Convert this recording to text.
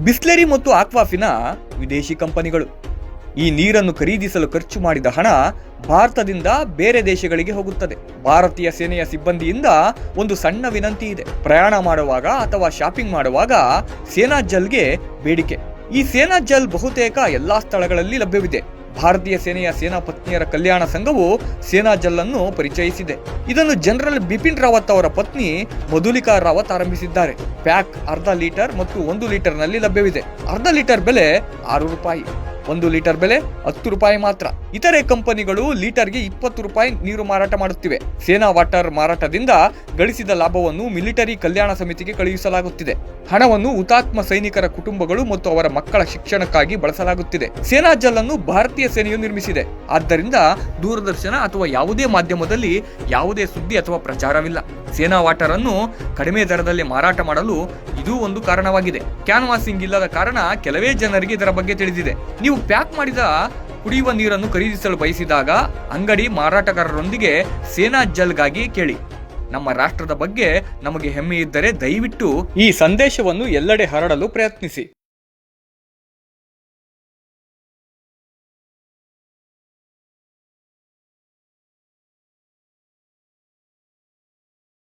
ಬಿಸ್ಲೆರಿ ಮತ್ತು ಆಕ್ವಾಫಿನಾ ವಿದೇಶಿ ಕಂಪನಿಗಳು. ಈ ನೀರನ್ನು ಖರೀದಿಸಲು ಖರ್ಚು ಮಾಡಿದ ಹಣ ಭಾರತದಿಂದ ಬೇರೆ ದೇಶಗಳಿಗೆ ಹೋಗುತ್ತದೆ. ಭಾರತೀಯ ಸೇನೆಯ ಸಿಬ್ಬಂದಿಯಿಂದ ಒಂದು ಸಣ್ಣ ವಿನಂತಿ ಇದೆ. ಪ್ರಯಾಣ ಮಾಡುವಾಗ ಅಥವಾ ಶಾಪಿಂಗ್ ಮಾಡುವಾಗ ಸೇನಾ ಜಲ್ಗೆ ಬೇಡಿಕೆ. ಈ ಸೇನಾ ಜಲ್ ಬಹುತೇಕ ಎಲ್ಲಾ ಸ್ಥಳಗಳಲ್ಲಿ ಲಭ್ಯವಿದೆ. ಭಾರತೀಯ ಸೇನೆಯ ಸೇನಾ ಪತ್ನಿಯರ ಕಲ್ಯಾಣ ಸಂಘವು ಸೇನಾ ಜಲ್ ಅನ್ನು ಪರಿಚಯಿಸಿದೆ. ಇದನ್ನು ಜನರಲ್ ಬಿಪಿನ್ ರಾವತ್ ಅವರ ಪತ್ನಿ ಮಧುಲಿಕಾ ರಾವತ್ ಆರಂಭಿಸಿದ್ದಾರೆ. ಪ್ಯಾಕ್ ಅರ್ಧ ಲೀಟರ್ ಮತ್ತು 1 ಲೀಟರ್ನಲ್ಲಿ ಲಭ್ಯವಿದೆ. ಅರ್ಧ ಲೀಟರ್ ಬೆಲೆ ₹6, 1 ಲೀಟರ್ ಬೆಲೆ ₹10 ಮಾತ್ರ. ಇತರೆ ಕಂಪನಿಗಳು ಲೀಟರ್ಗೆ ₹20 ನೀರು ಮಾರಾಟ ಮಾಡುತ್ತಿವೆ. ಸೇನಾ ವಾಟರ್ ಮಾರಾಟದಿಂದ ಗಳಿಸಿದ ಲಾಭವನ್ನು ಮಿಲಿಟರಿ ಕಲ್ಯಾಣ ಸಮಿತಿಗೆ ಕಳುಹಿಸಲಾಗುತ್ತಿದೆ. ಹಣವನ್ನು ಹುತಾತ್ಮ ಸೈನಿಕರ ಕುಟುಂಬಗಳು ಮತ್ತು ಅವರ ಮಕ್ಕಳ ಶಿಕ್ಷಣಕ್ಕಾಗಿ ಬಳಸಲಾಗುತ್ತಿದೆ. ಸೇನಾ ಜಲ್ ಅನ್ನು ಭಾರತೀಯ ಸೇನೆಯು ನಿರ್ಮಿಸಿದೆ. ಆದ್ದರಿಂದ ದೂರದರ್ಶನ ಅಥವಾ ಯಾವುದೇ ಮಾಧ್ಯಮದಲ್ಲಿ ಯಾವುದೇ ಸುದ್ದಿ ಅಥವಾ ಪ್ರಚಾರವಿಲ್ಲ. ಸೇನಾ ವಾಟರ್ ಅನ್ನು ಕಡಿಮೆ ದರದಲ್ಲಿ ಮಾರಾಟ ಮಾಡಲು ಇದು ಒಂದು ಕಾರಣವಾಗಿದೆ. ಕ್ಯಾನ್ವಾಸಿಂಗ್ ಇಲ್ಲದ ಕಾರಣ ಕೆಲವೇ ಜನರಿಗೆ ಇದರ ಬಗ್ಗೆ ತಿಳಿದಿದೆ. ನೀವು ಪ್ಯಾಕ್ ಮಾಡಿದ ಕುಡಿಯುವ ನೀರನ್ನು ಖರೀದಿಸಲು ಬಯಸಿದಾಗ ಅಂಗಡಿ ಮಾರಾಟಗಾರರೊಂದಿಗೆ ಸೇನಾ ಜಲ್ಗಾಗಿ ಕೇಳಿ. ನಮ್ಮ ರಾಷ್ಟ್ರದ ಬಗ್ಗೆ ನಮಗೆ ಹೆಮ್ಮೆ ಇದ್ದರೆ ದಯವಿಟ್ಟು ಈ ಸಂದೇಶವನ್ನು ಎಲ್ಲೆಡೆ ಹರಡಲು ಪ್ರಯತ್ನಿಸಿ.